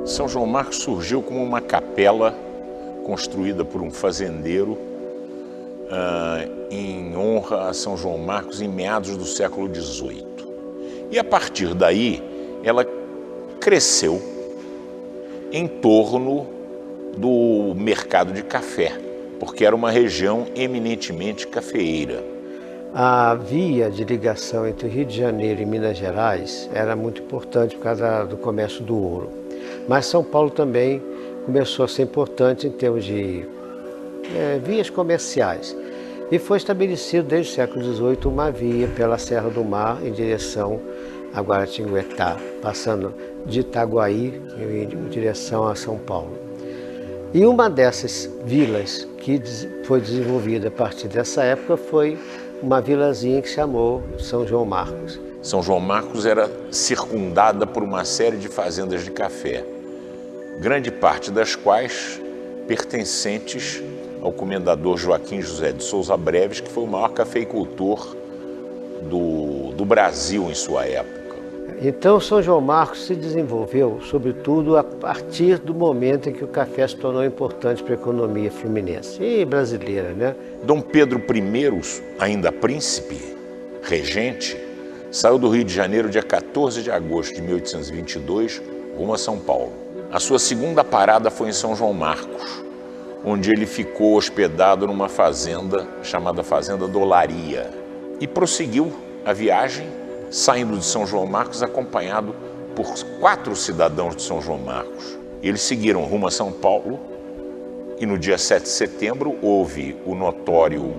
São João Marcos surgiu como uma capela construída por um fazendeiro em honra a São João Marcos em meados do século XVIII. E a partir daí, ela cresceu em torno do mercado de café, porque era uma região eminentemente cafeeira. A via de ligação entre Rio de Janeiro e Minas Gerais era muito importante por causa do comércio do ouro. Mas São Paulo também começou a ser importante em termos de vias comerciais. E foi estabelecido desde o século XVIII uma via pela Serra do Mar em direção a Guaratinguetá, passando de Itaguaí em direção a São Paulo. E uma dessas vilas que foi desenvolvida a partir dessa época foi uma vilazinha que se chamou São João Marcos. São João Marcos era circundada por uma série de fazendas de café, grande parte das quais pertencentes ao comendador Joaquim José de Souza Breves, que foi o maior cafeicultor do Brasil em sua época. Então São João Marcos se desenvolveu, sobretudo, a partir do momento em que o café se tornou importante para a economia fluminense e brasileira, né? Dom Pedro I, ainda príncipe, regente, saiu do Rio de Janeiro dia 14 de agosto de 1822, rumo a São Paulo. A sua segunda parada foi em São João Marcos, onde ele ficou hospedado numa fazenda chamada Fazenda do Olaria. E prosseguiu a viagem, saindo de São João Marcos, acompanhado por 4 cidadãos de São João Marcos. Eles seguiram rumo a São Paulo e no dia 7 de setembro houve o notório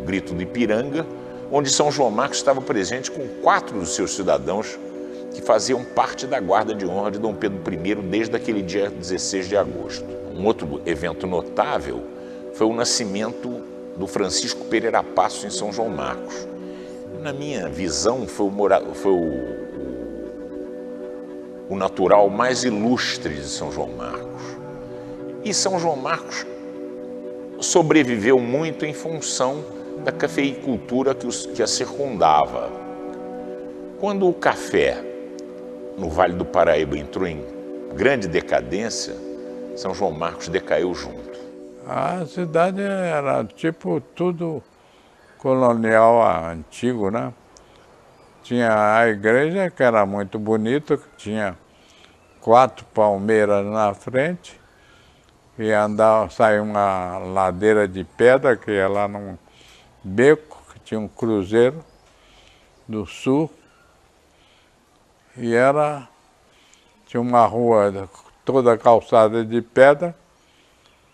Grito do Ipiranga, onde São João Marcos estava presente com 4 dos seus cidadãos que faziam parte da guarda de honra de Dom Pedro I desde aquele dia 16 de agosto. Um outro evento notável foi o nascimento do Francisco Pereira Passos em São João Marcos. Na minha visão, foi o natural mais ilustre de São João Marcos. E São João Marcos sobreviveu muito em função da cafeicultura que a circundava. Quando o café no Vale do Paraíba entrou em grande decadência, São João Marcos decaiu junto. A cidade era tipo tudo colonial antigo, né? Tinha a igreja, que era muito bonita, que tinha 4 palmeiras na frente, e saía uma ladeira de pedra, que ia lá num beco, que tinha um cruzeiro do sul, e tinha uma rua toda calçada de pedra,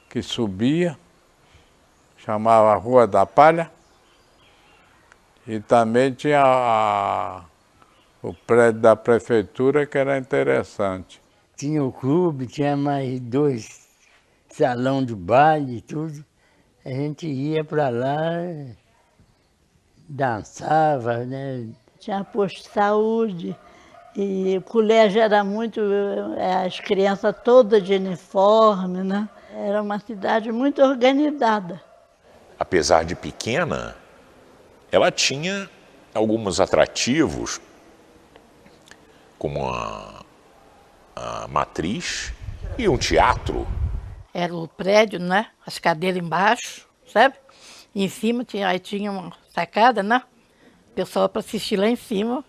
que subia, chamava Rua da Palha, e também tinha o prédio da prefeitura, que era interessante. Tinha o clube, tinha mais 2 salão de baile e tudo. A gente ia para lá, dançava, né? Tinha posto de saúde e o colégio era muito, as crianças todas de uniforme, né? Era uma cidade muito organizada. Apesar de pequena, ela tinha alguns atrativos, como a matriz e um teatro. Era o prédio, né? As cadeiras embaixo, sabe? E em cima aí tinha uma sacada, né? O pessoal para assistir lá em cima,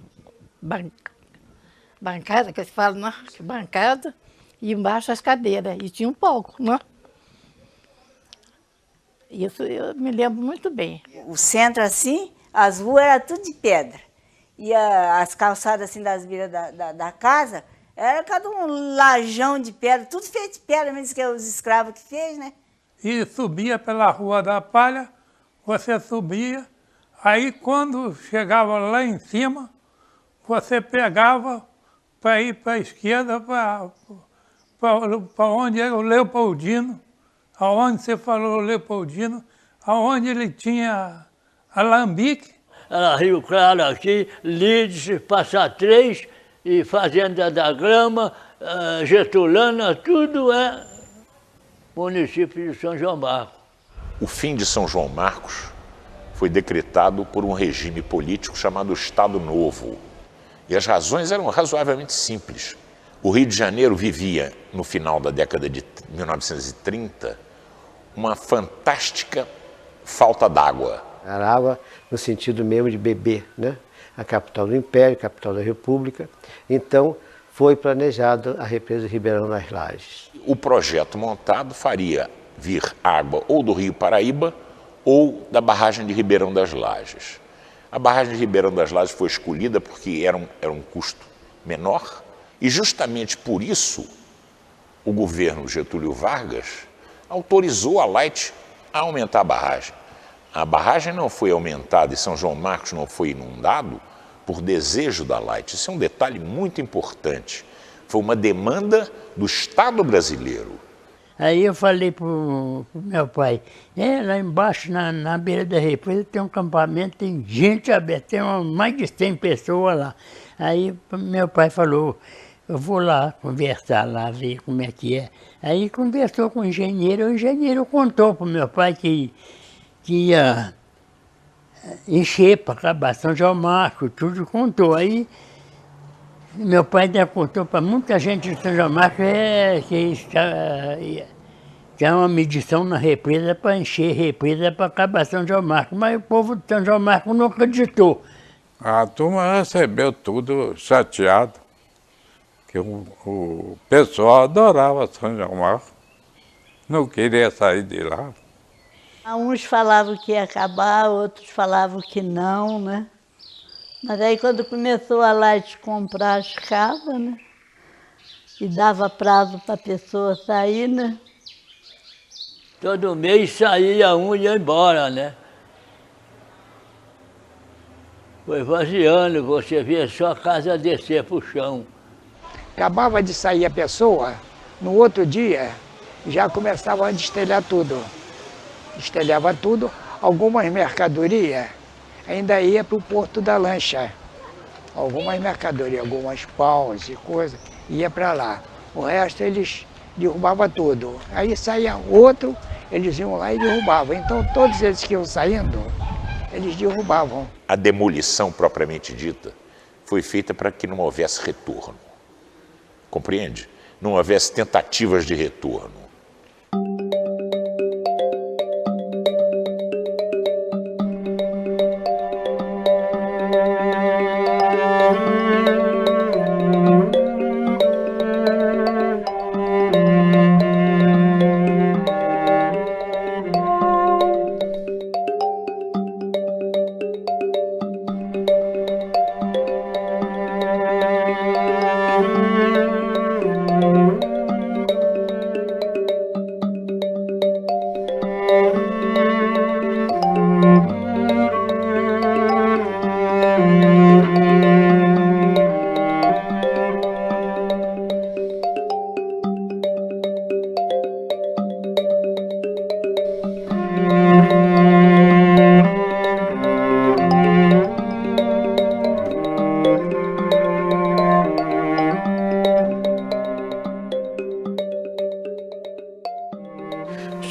bancada, que eles falam, né? Bancada, e embaixo as cadeiras. E tinha um palco, né? Isso eu me lembro muito bem. O centro, assim, as ruas eram tudo de pedra. E as calçadas, assim, das vilas da casa, era cada um lajão de pedra, tudo feito de pedra, mesmo que é os escravos que fez, né? E subia pela Rua da Palha, você subia, aí quando chegava lá em cima, você pegava para ir para a esquerda, para onde era o Leopoldino, aonde você falou Leopoldino, aonde ele tinha alambique, era Rio Claro aqui, Lides, Passa Três e Fazenda da Grama, Getulana, tudo é município de São João Marcos. O fim de São João Marcos foi decretado por um regime político chamado Estado Novo. E as razões eram razoavelmente simples. O Rio de Janeiro vivia, no final da década de 1930, uma fantástica falta d'água. Era água no sentido mesmo de beber, né? A capital do Império, a capital da República. Então, foi planejada a represa Ribeirão das Lajes. O projeto montado faria vir água ou do Rio Paraíba ou da barragem de Ribeirão das Lajes. A barragem de Ribeirão das Lajes foi escolhida porque era um custo menor e justamente por isso o governo Getúlio Vargas autorizou a Light a aumentar a barragem. A barragem não foi aumentada e São João Marcos não foi inundado por desejo da Light. Isso é um detalhe muito importante. Foi uma demanda do Estado brasileiro. Aí eu falei pro meu pai, lá embaixo, na beira da represa, tem um acampamento, tem gente aberta, tem mais de 100 pessoas lá. Aí meu pai falou, eu vou lá conversar lá, ver como é que é. Aí conversou com o engenheiro contou pro meu pai que ia encher para acabar São João Marcos, tudo contou. Aí meu pai ainda contou para muita gente de São João Marcos que é uma medição na represa para encher represa para acabar São João Marcos, mas o povo de São João Marcos não acreditou. A turma recebeu tudo chateado, que o pessoal adorava São João Marcos, não queria sair de lá. Uns falavam que ia acabar, outros falavam que não, né? Mas aí quando começou a Light comprar as casas, né? E dava prazo para a pessoa sair, né? Todo mês saía um e ia embora, né? Foi vaziando, você via só a casa descer para o chão. Acabava de sair a pessoa, no outro dia já começava a destelhar tudo. Destelhava tudo, algumas mercadorias ainda ia para o Porto da Lancha. Algumas mercadorias, algumas paus e coisas, ia para lá. O resto eles derrubavam tudo. Aí saía outro, eles iam lá e derrubavam. Então todos eles que iam saindo, eles derrubavam. A demolição propriamente dita foi feita para que não houvesse retorno. Compreende? Não houvesse tentativas de retorno.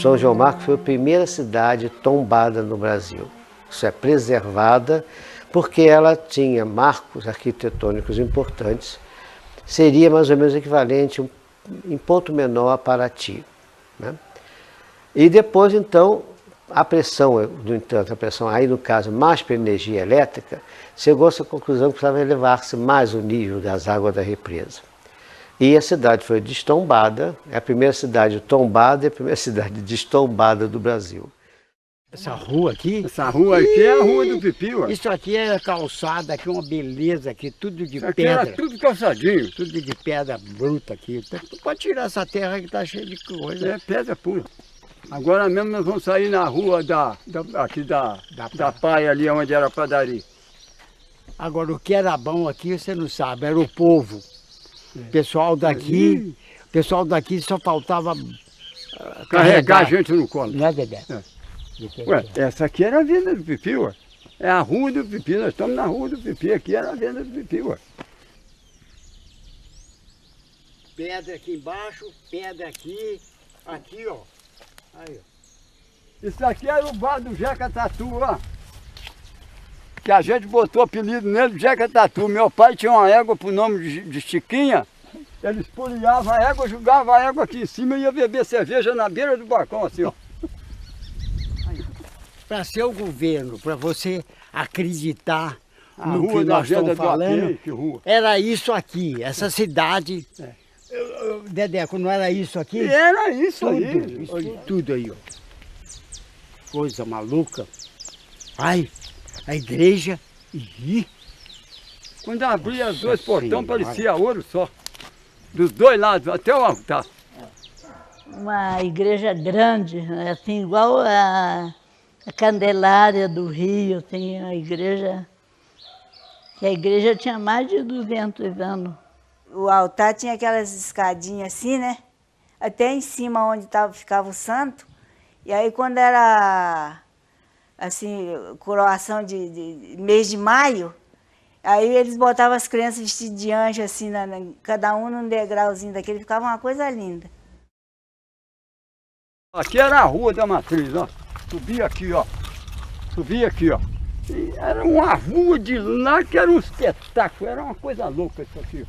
São João Marcos foi a primeira cidade tombada no Brasil. Isso é, preservada, porque ela tinha marcos arquitetônicos importantes. Seria mais ou menos equivalente, em ponto menor, a Paraty, né? E depois, então, a pressão, no entanto, a pressão aí, no caso, mais para energia elétrica, chegou-se à conclusão que precisava elevar-se mais o nível das águas da represa. E a cidade foi destombada, é a primeira cidade tombada e a primeira cidade destombada do Brasil. Essa rua aqui? Essa rua aqui é a rua do Pipiu. Isso aqui é calçada, aqui uma beleza aqui, tudo de isso aqui pedra. Era tudo calçadinho. Tudo de pedra bruta aqui. Tu pode tirar essa terra que tá cheia de coisa. É pedra pura. Agora mesmo nós vamos sair na rua aqui da praia ali onde era a padaria. Agora o que era bom aqui você não sabe, era o povo. Pessoal daqui só faltava carregar a gente no colo. Não é, Dedé? Ué, essa aqui era a vida do Pipiu. É a Rua do Pipi, nós estamos na Rua do Pipi, aqui era a venda do Pipi, ué. Pedra aqui embaixo, pedra aqui, aqui, ó. Aí, ó. Isso aqui era o bar do Jeca Tatu, ó. Que a gente botou apelido nele, Jeca Tatu. Meu pai tinha uma égua por nome de Chiquinha. Ele espoliava a égua, jogava a égua aqui em cima e ia beber cerveja na beira do balcão, assim, ó. Para ser o governo, para você acreditar A no rua que da nós estamos Agenda do falando, AP, que rua? era isso aqui, essa cidade. Dedeco, não era isso aqui? Era isso Tudo, aí. isso tudo aí, ó. Coisa maluca. Ai, a igreja. Ih, Quando abria os dois Nossa portões, Senhora. parecia ouro só. Dos dois lados, até o altar. Uma igreja grande, né? Assim, igual a Candelária do Rio, tem a igreja, que a igreja tinha mais de 200 anos. O altar tinha aquelas escadinhas assim, né? Até em cima onde ficava o santo. E aí quando era assim, coroação de mês de maio, aí eles botavam as crianças vestidas de anjo assim, cada um num degrauzinho daquele, ficava uma coisa linda. Aqui era a Rua da Matriz, ó. Subia aqui, ó. Subia aqui, ó. E era uma rua de lá que era um espetáculo, era uma coisa louca isso aqui.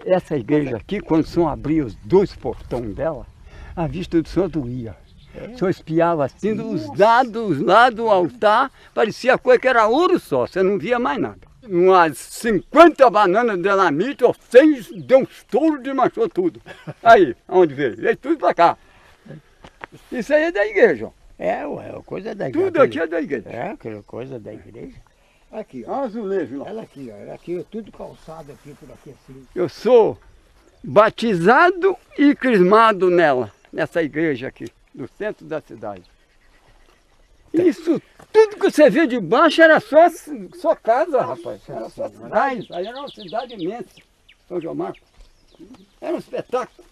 Essa igreja aqui, quando o senhor abria os dois portões dela, a vista do senhor doía. O senhor espiava assim, os lados do altar, parecia coisa que era ouro só, você não via mais nada. Umas 50 bananas de lamite, ou 100, deu um estouro, desmanchou tudo. Aí, aonde veio? Veio tudo pra cá. Isso aí é da igreja, ó. é, ué, coisa da igreja. Tudo aqui é da igreja. É, aquela coisa da igreja. Aqui, ó. Olha o azulejo lá. Ela aqui, ó. Ela aqui, tudo calçado aqui, por aqui assim. Eu sou batizado e crismado nela, nessa igreja aqui, no centro da cidade. Isso tudo que você vê de baixo era só casa, rapaz. Era só cidade. Aí era uma cidade imensa, São João Marcos. Era um espetáculo.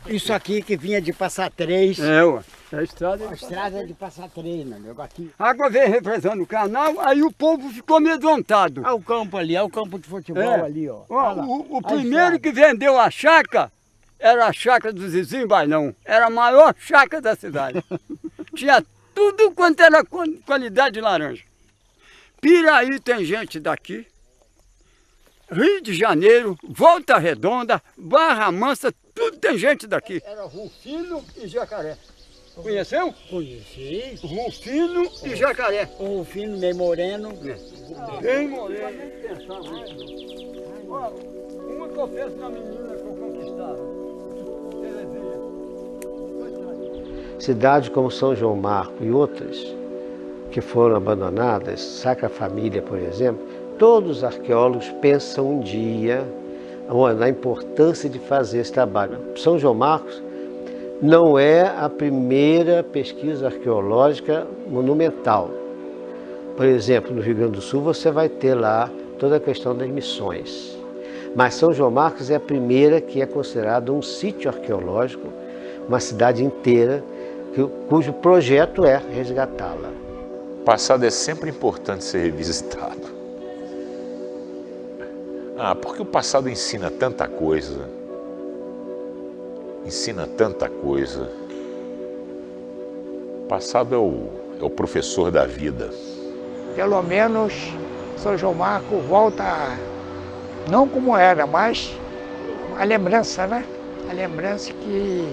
Isso aqui que vinha de Passar Três. É, ué. É a estrada. A estrada de Passar Três, meu amigo. Aqui. A água veio represando o canal, aí o povo ficou amedrontado. Olha o campo ali, olha o campo de futebol ali, ó. Ó, Olha lá. o A primeiro estrada. que vendeu a chácara era a chácara do Zizinho Bailão. Era a maior chácara da cidade. Tinha tudo quanto era qualidade de laranja. Piraí tem gente daqui. Rio de Janeiro, Volta Redonda, Barra Mansa, tudo tem gente daqui. Era Rufino e Jacaré. Conheceu? Conheci. Rufino e Jacaré. O Rufino meio moreno. Bem moreno. Ó, uma que eu penso na menina que eu conquistava. Terezinha. Cidades como São João Marco e outras que foram abandonadas, Sacra Família, por exemplo, todos os arqueólogos pensam um dia na importância de fazer esse trabalho. São João Marcos não é a primeira pesquisa arqueológica monumental. Por exemplo, no Rio Grande do Sul você vai ter lá toda a questão das missões. Mas São João Marcos é a primeira que é considerada um sítio arqueológico, uma cidade inteira, cujo projeto é resgatá-la. O passado é sempre importante ser revisitado. Porque o passado ensina tanta coisa. Ensina tanta coisa. O passado é o professor da vida. Pelo menos São João Marcos volta, não como era, mas a lembrança, né? A lembrança que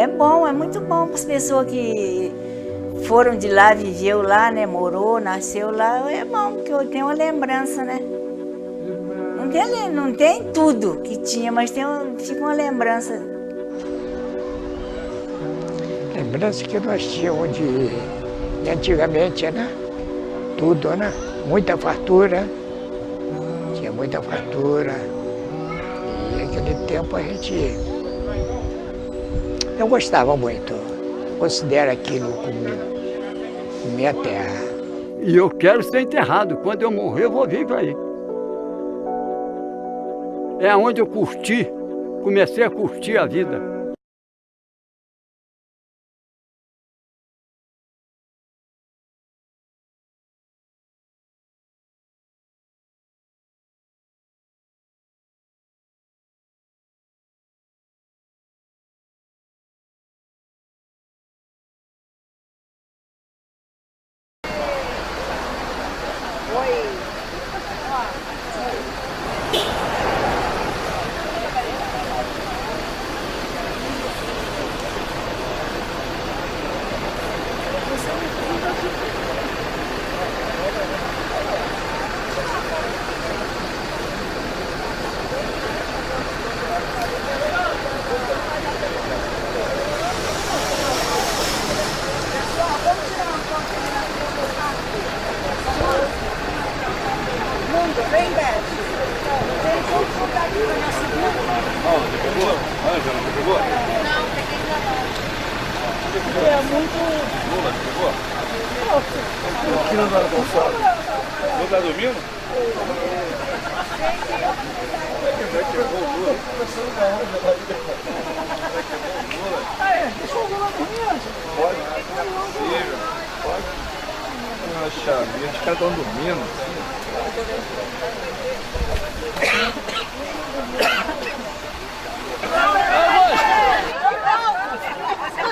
É bom, é muito bom para as pessoas que foram de lá, viveu lá, né? Morou, nasceu lá. É bom, porque eu tenho uma lembrança, né? Não tem tudo que tinha, mas fica uma lembrança. Lembrança que nós tínhamos de antigamente, né? Tudo, né? Muita fartura. Tinha muita fartura. E naquele tempo a gente... Eu gostava muito. Considero aquilo como minha terra. E eu quero ser enterrado. Quando eu morrer, eu vou vir para aí. É onde eu curti, comecei a curtir a vida.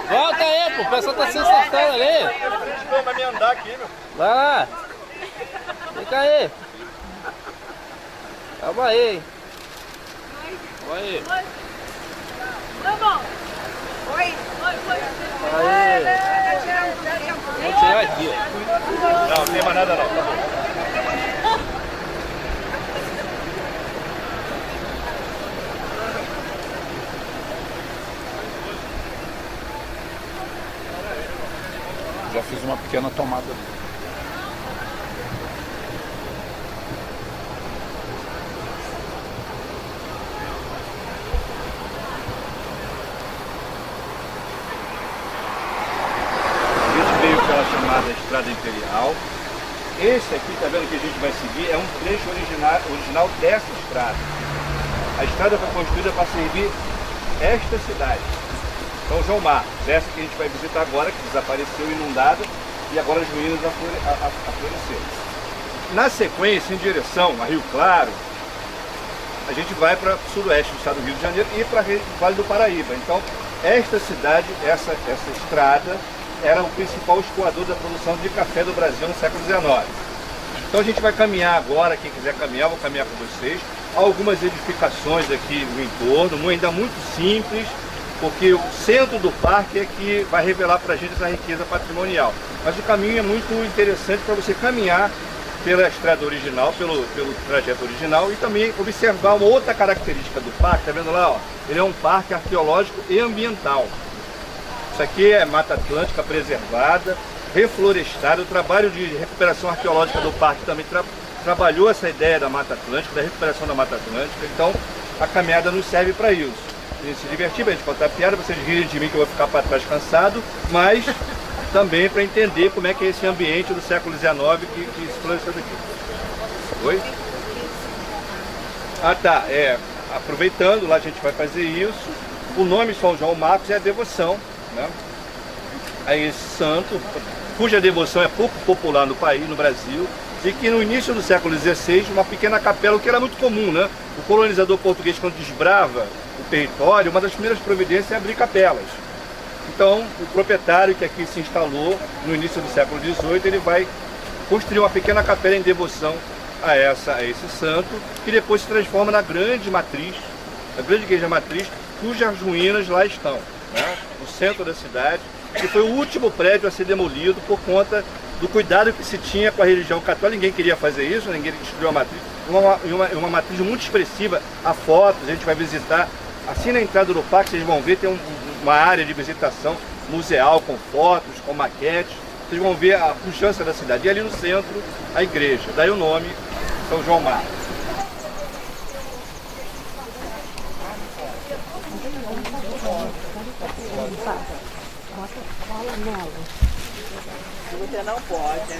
Volta aí, pô, o pessoal tá se acertando ali. Vai me andar aqui, meu. Vai lá. Fica aí. Calma aí, hein. Calma aí. Oi. Aí. Vamos tirar aqui, ó. Não tem mais nada não. Já fiz uma pequena tomada. A gente veio pela chamada Estrada Imperial. Esse aqui, tá vendo, que a gente vai seguir, é um trecho original dessa estrada. A estrada foi construída para servir esta cidade, São João Marcos, essa que a gente vai visitar agora, que desapareceu inundada e agora as ruínas afloreceram. Na sequência, em direção a Rio Claro, a gente vai para o sudoeste do estado do Rio de Janeiro e para o Vale do Paraíba. Então, esta cidade, essa estrada, era o principal escoador da produção de café do Brasil no século XIX. Então a gente vai caminhar agora, quem quiser caminhar, vou caminhar com vocês. Há algumas edificações aqui no entorno, ainda muito simples, porque o centro do parque é que vai revelar para a gente essa riqueza patrimonial. Mas o caminho é muito interessante para você caminhar pela estrada original, pelo trajeto original, e também observar uma outra característica do parque. Tá vendo lá, ó? Ele é um parque arqueológico e ambiental. Isso aqui é Mata Atlântica preservada, reflorestada. O trabalho de recuperação arqueológica do parque também trabalhou essa ideia da Mata Atlântica, da recuperação da Mata Atlântica. Então a caminhada nos serve para isso. A gente se divertir, a gente contar piada, vocês rirem de mim que eu vou ficar para trás cansado, mas também para entender como é que é esse ambiente do século XIX que se floresceu daqui. Oi? Ah tá, aproveitando, lá a gente vai fazer isso. O nome São João Marcos é a devoção, né, a esse santo, cuja devoção é pouco popular no país, no Brasil, e que no início do século XVI, uma pequena capela, o que era muito comum, né? O colonizador português, quando desbrava o território, uma das primeiras providências é abrir capelas. Então, o proprietário que aqui se instalou no início do século XVIII, ele vai construir uma pequena capela em devoção a esse santo, que depois se transforma na grande matriz, a grande igreja matriz, cujas ruínas lá estão, né? no centro da cidade, e foi o último prédio a ser demolido por conta do cuidado que se tinha com a religião católica. Ninguém queria fazer isso, ninguém destruiu a matriz. Uma matriz muito expressiva, há fotos, a gente vai visitar. Assim na entrada do parque, vocês vão ver, tem uma área de visitação museal com fotos, com maquetes. Vocês vão ver a pujança da cidade. E ali no centro, a igreja. Daí o nome, São João Marcos. Você não pode.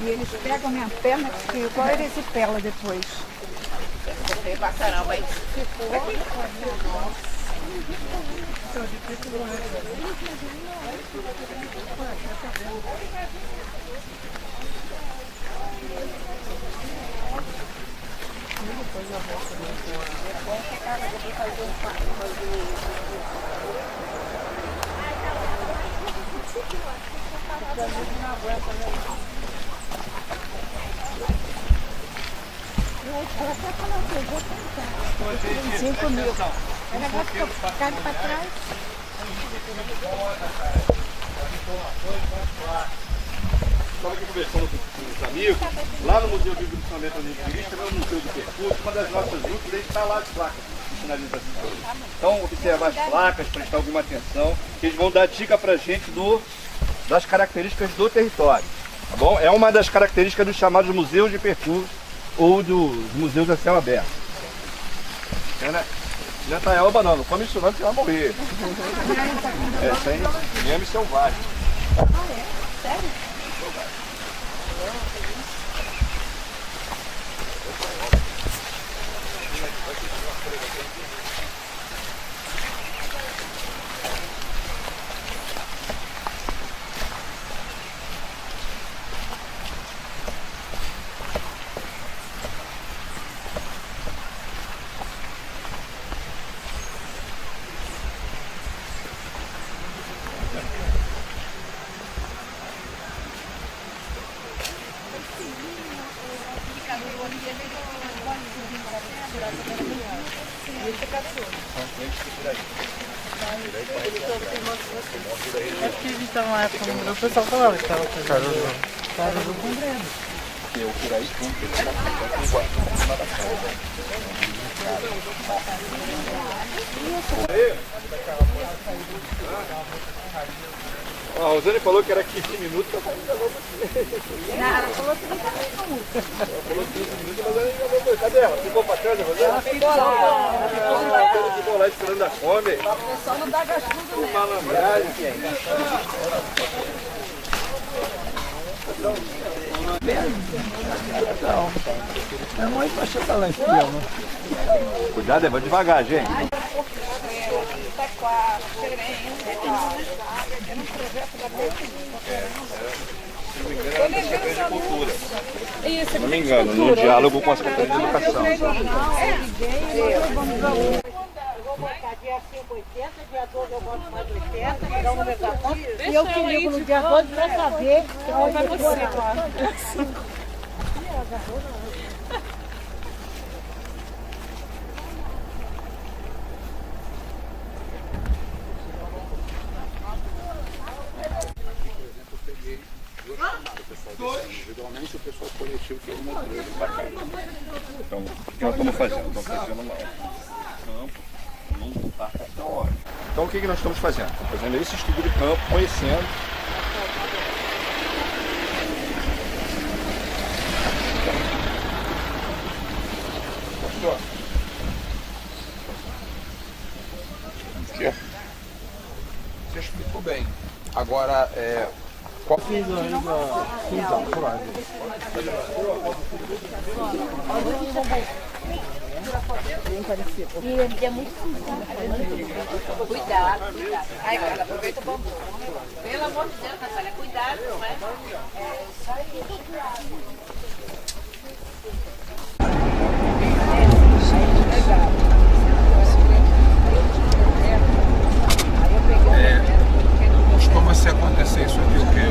E eles pegam minha perna, igual erisipela depois. Feio pra caramba, hein? Cinco mil. É negócio que eu caio para trás. Estava aqui conversando com os amigos, lá no Museu Bíblico de São Bento Antiquista, no Museu do Percurso, uma das nossas lutas está lá de placas de sinalização. Então, observar as placas, prestar alguma atenção, que eles vão dar dica para a gente das características do território. Tá bom? É uma das características dos chamados museus de percurso ou dos museus a céu aberto. Não tá elba não come isso não que você vai morrer. É, sem inhame selvagem. Ah, é? Sério? É porque eles estavam lá, como o pessoal falava que estava com Caruzu com Breno. Eu por aí a Rosane falou que era 15 minutos, eu falei, não, ela falou 30 minutos. Ela falou 15 minutos, mas ela enganou você. Cadê ela? Ficou pra trás, Rosane? Ela ficou lá. Ela ficou lá esperando a fome. O pessoal não dá gastudo mesmo. Malandragem. É muito pra chegar lá em cima. Cuidado, vai devagar, gente. Se não me engano, no diálogo com as secretarias de educação. Vou marcar dia 5, 80, dia 12 eu boto mais 80, dá um número da conta. E eu te ligo no dia 12 para saber onde vai você, claro. Individualmente o pessoal coletivo que uma coisa bacana. Então, o que nós estamos fazendo? Estamos fazendo um campo, num parque da hora. Então, o que nós estamos fazendo? Estamos fazendo esse estudo de campo, conhecendo. Gostou? Aqui, ó. Você explicou bem. Agora, qual fiz então, por aí. E é muito simples. Cuidado, cuidado. Ai, cara, aproveita o bambu. Pelo amor de Deus, Natália, cuidado, não é? É isso aí. Costuma-se acontecer isso aqui o quê?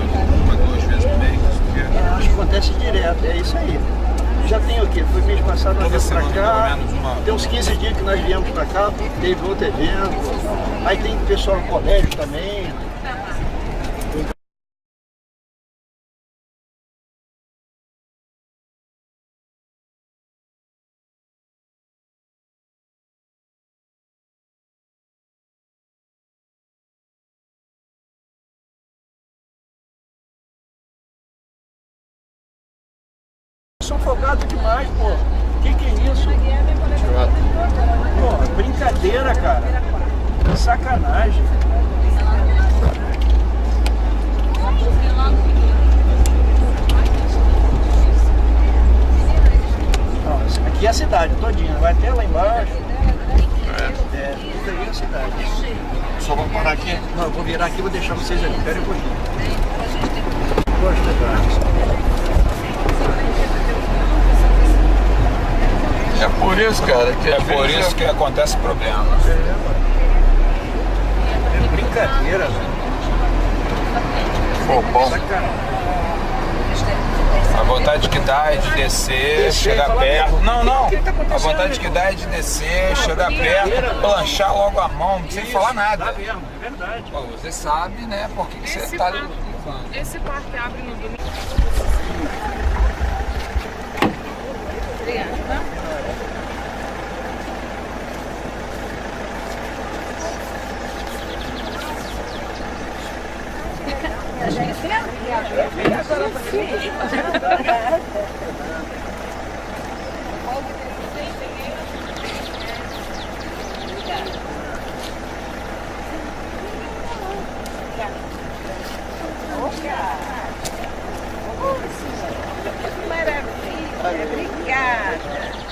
Uma, duas vezes por mês? Acho que acontece direto, é isso aí. Já tem o quê? Foi mês passado, nós viemos pra cá. Pelo menos tem uns 15 dias que nós viemos para cá, teve outro evento. Aí tem pessoal no colégio também. São folgados demais, pô. Que é isso? Pô, brincadeira, cara. Sacanagem. Não, aqui é a cidade todinha, vai até lá embaixo. É, tudo aí é a cidade. Só vamos parar aqui? Não, eu vou virar aqui e vou deixar vocês ali. Espera um pouquinho. Gosto da É por isso, cara, que é por isso que acontece problema. É brincadeira, velho. Pô, bom. A vontade que dá é de descer, chegar perto. Não, não. A vontade que dá é de descer, chegar perto, planchar logo a mão, sem falar nada. É verdade. Pô, você sabe, né, por que você tá levando. Esse parque abre no domingo. Obrigada. Maravilha, obrigada.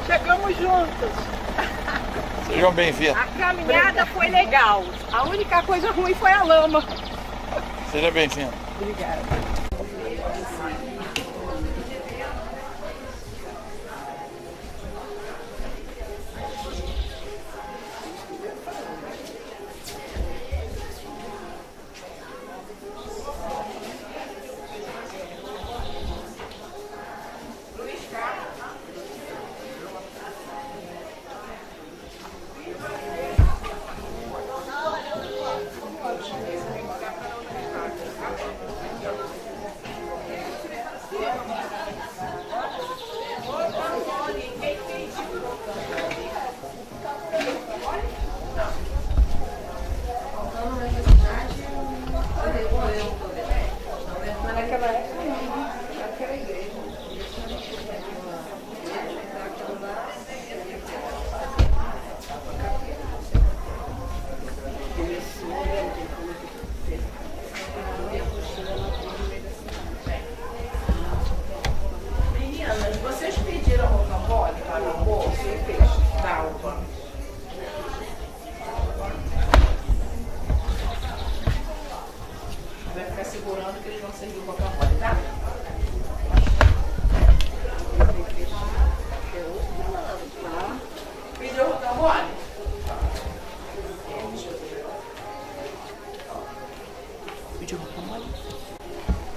Chegamos juntos. Sejam bem-vindos. A caminhada foi legal. A única coisa ruim foi a lama. Seja bem-vindo. Obrigada.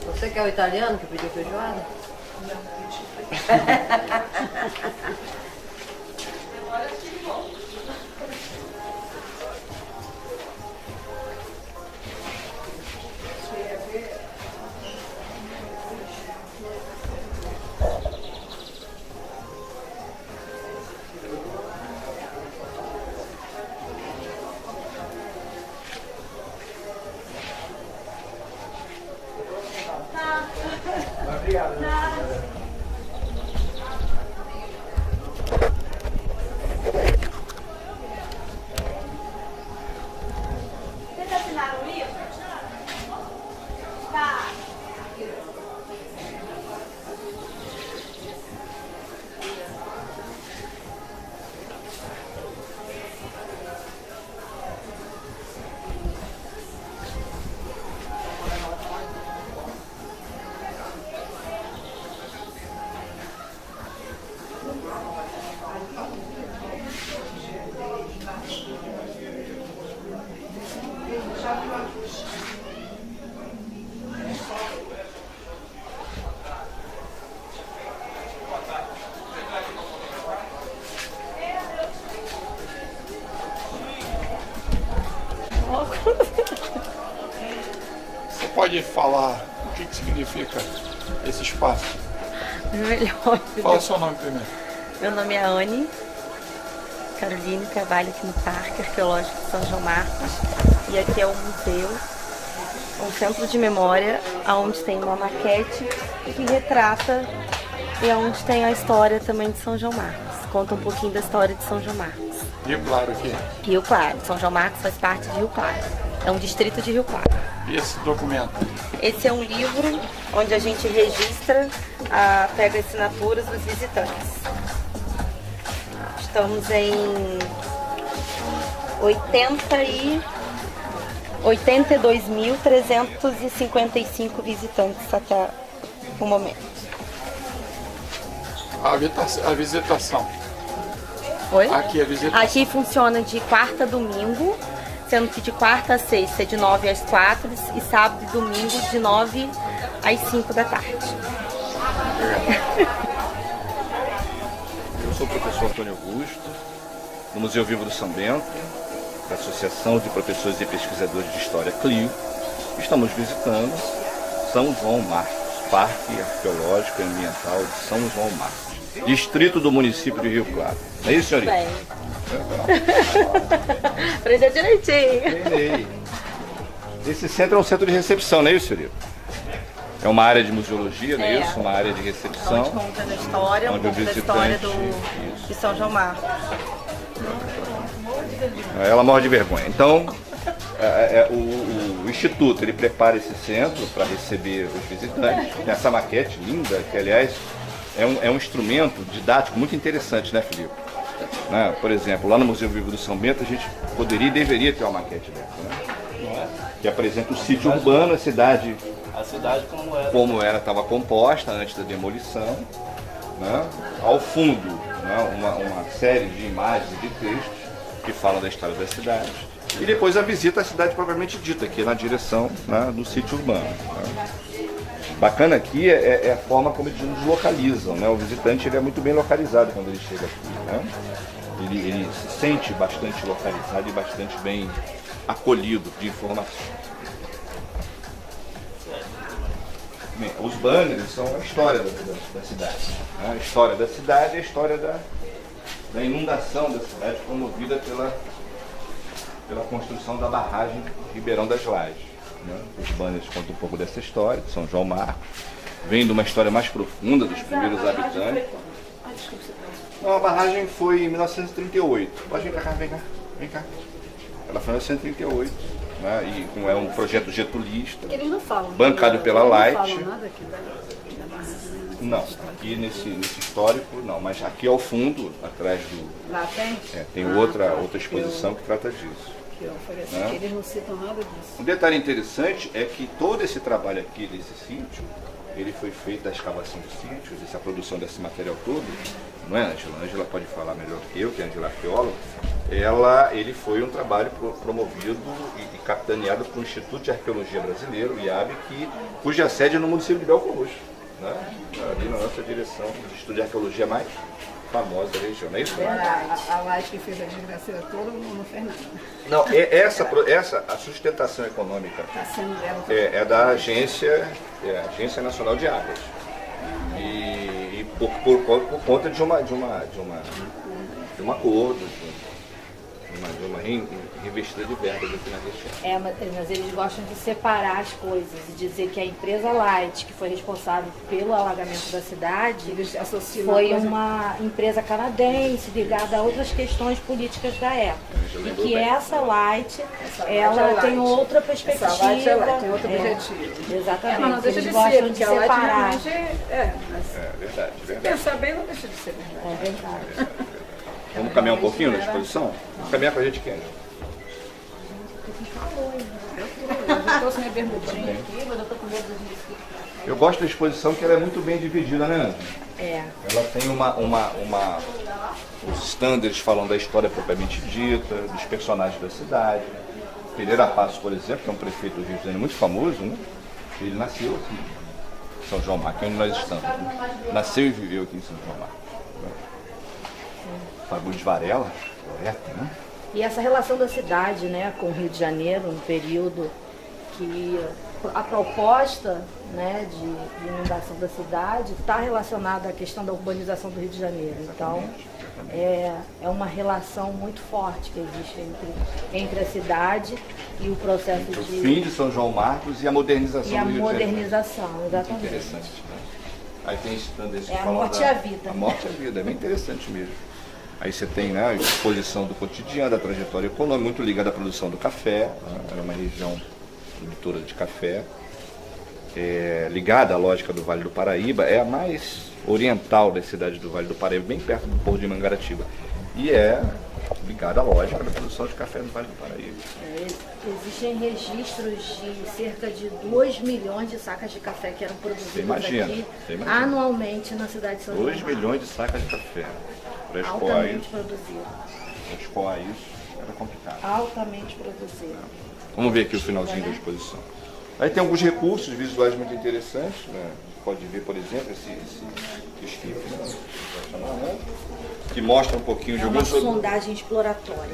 Você que é o italiano que pediu feijoada? pode falar o que significa esse espaço? Melhor. Fala o seu nome primeiro. Meu nome é Anne Caroline, trabalho aqui no Parque Arqueológico de São João Marcos. E aqui é um museu, um centro de memória, onde tem uma maquete que retrata e onde tem a história também de São João Marcos. Conta um pouquinho da história de São João Marcos. Rio Claro aqui. Rio Claro. São João Marcos faz parte de Rio Claro. É um distrito de Rio Claro. E esse documento? Esse é um livro onde a gente registra, pega assinaturas dos visitantes. Estamos em 82.355 visitantes até o momento. A visitação. Oi? Aqui a visitação. Aqui funciona de quarta a domingo, sendo que de quarta a sexta é de 9 às 4 e sábado e domingo de 9 às 5 da tarde. Eu sou o professor Antônio Augusto, do Museu Vivo do São Bento, da Associação de Professores e Pesquisadores de História CLIO. Estamos visitando São João Marcos, Parque Arqueológico e Ambiental de São João Marcos, distrito do município de Rio Claro. É isso, senhorinha? Bem. Aprendeu direitinho. Treinei. Esse centro é um centro de recepção, não é isso, senhorinha? É uma área de museologia, não é isso? Uma área de recepção. Onde conta da história, um pouco da história de São João Marcos. Ela morre de vergonha. Então, o Instituto ele prepara esse centro para receber os visitantes. Tem essa maquete linda, que aliás é um instrumento didático muito interessante, né, Felipe? Né? Por exemplo, lá no Museu Vivo do São Bento a gente poderia e deveria ter uma maquete dessa, né? Que apresenta o sítio urbano, a cidade como era, estava composta antes da demolição, né? Ao fundo, né? uma série de imagens e de textos que falam da história da cidade. E depois a visita à cidade propriamente dita, aqui na direção, né, do sítio urbano. Né? Bacana aqui é a forma como eles nos localizam, né? O visitante ele é muito bem localizado quando ele chega aqui, né? Ele se sente bastante localizado e bastante bem acolhido de informações. Bem, os banners são a história da cidade. Né? A história da cidade é a história da inundação da cidade promovida pela construção da barragem Ribeirão das Lajes. Né? Os banners contam um pouco dessa história, de São João Marcos. Vem de uma história mais profunda dos primeiros habitantes. Não, a barragem foi em 1938. Pode vir cá, vem cá. Ela foi em 1938, né? E é um projeto getulista, Eles não falam. bancado pela Light. Não falam nada aqui da barragem. Não, aqui nesse histórico não, mas aqui ao fundo, atrás do... Lá tem? Tem outra exposição que trata disso. Né? Eles não citam nada disso. Um detalhe interessante é que todo esse trabalho aqui desse sítio, ele foi feito da escavação dos sítios, essa produção desse material todo, não é, Ângela? A Ângela pode falar melhor que eu, que é a Ângela arqueóloga. Ele foi um trabalho promovido e capitaneado pelo Instituto de Arqueologia Brasileiro, o IAB, cuja sede é no município de Belfor Roxo, né? Ali na nossa direção, o Instituto de Arqueologia mais famosa da região, não é isso? A Light que fez a desgraceira toda não fez nada. Não, a sustentação econômica é da Agência Nacional de Águas. E por conta de um acordo, de uma revestida de verbas aqui na região. Mas eles gostam de separar as coisas e dizer que a empresa Light, que foi responsável pelo alagamento da cidade, foi uma empresa canadense ligada a outras questões políticas da época. E que essa Light, ela tem outra perspectiva. Essa Light tem outro objetivo. Exatamente. Mas não deixa de ser, porque a Light realmente é verdade. Pensar bem não deixa de ser verdade. É verdade. Vamos caminhar um pouquinho na exposição? Vamos caminhar pra gente, Kenny. Eu trouxe minha bermudinha aqui, mas eu tô com medo disso. Eu gosto da exposição que ela é muito bem dividida, né, Ana? Ela tem os standards falam da história propriamente dita, dos personagens da cidade. Pereira Passos, por exemplo, que é um prefeito do Rio de Janeiro muito famoso, né? Ele nasceu aqui, em São João Marcos, onde nós estamos. Né? Nasceu e viveu aqui em São João Marcos. Fagundes Varela, poeta, né? E essa relação da cidade, né, com o Rio de Janeiro, um período que a proposta, né, de inundação da cidade está relacionada à questão da urbanização do Rio de Janeiro. Então, é uma relação muito forte que existe entre a cidade e o processo o fim de São João Marcos e a modernização do Rio de Janeiro. E a modernização, exatamente. Interessante, né? Aí tem esse a morte e a vida. A morte e a vida, é bem interessante mesmo. Aí você tem, né, a exposição do cotidiano, da trajetória econômica, muito ligada à produção do café, né? Era uma região produtora de café, ligada à lógica do Vale do Paraíba, é a mais oriental das cidades do Vale do Paraíba, bem perto do Porto de Mangaratiba. E é ligada à lógica da produção de café no Vale do Paraíba. Existem registros de cerca de 2 milhões de sacas de café que eram produzidas aqui anualmente na cidade de São João. 2 milhões de sacas de café. Para escoar isso, era complicado. Altamente produzido. Vamos ver aqui o finalzinho da exposição. Aí tem alguns recursos visuais muito interessantes, né? Pode ver, por exemplo, esse esquife, né? Que mostra um pouquinho de alguns... uma sondagem exploratória.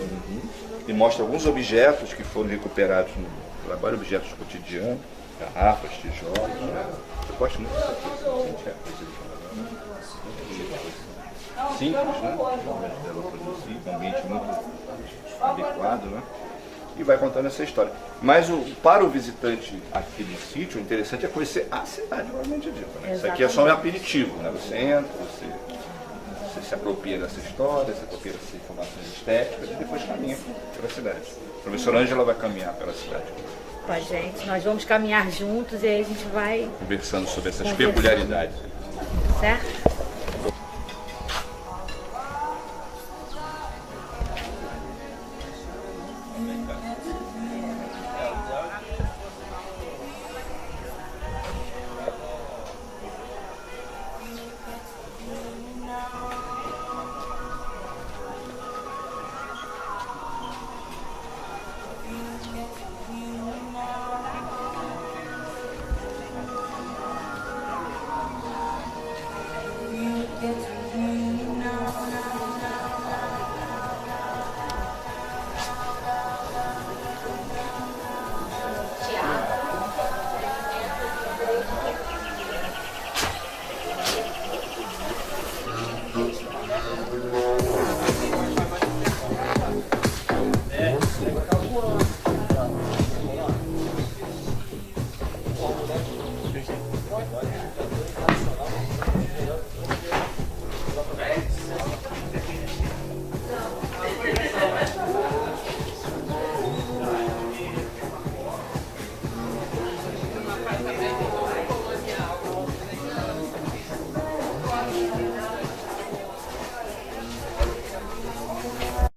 E mostra alguns objetos que foram recuperados no trabalho, objetos cotidianos, garrafas, tijolos. Né? Eu gosto muito disso aqui. Simples, né? Ela produzir, um ambiente muito adequado, né? E vai contando essa história. Mas para o visitante aqui no sítio, o interessante é conhecer a cidade, provavelmente dita, né? Isso aqui é só um aperitivo, né? Você entra, você se apropria dessa história, se apropria dessas informações estéticas e depois caminha pela cidade. A professora Ângela vai caminhar pela cidade. Com a gente, nós vamos caminhar juntos e aí a gente vai conversando sobre essas peculiaridades. Certo?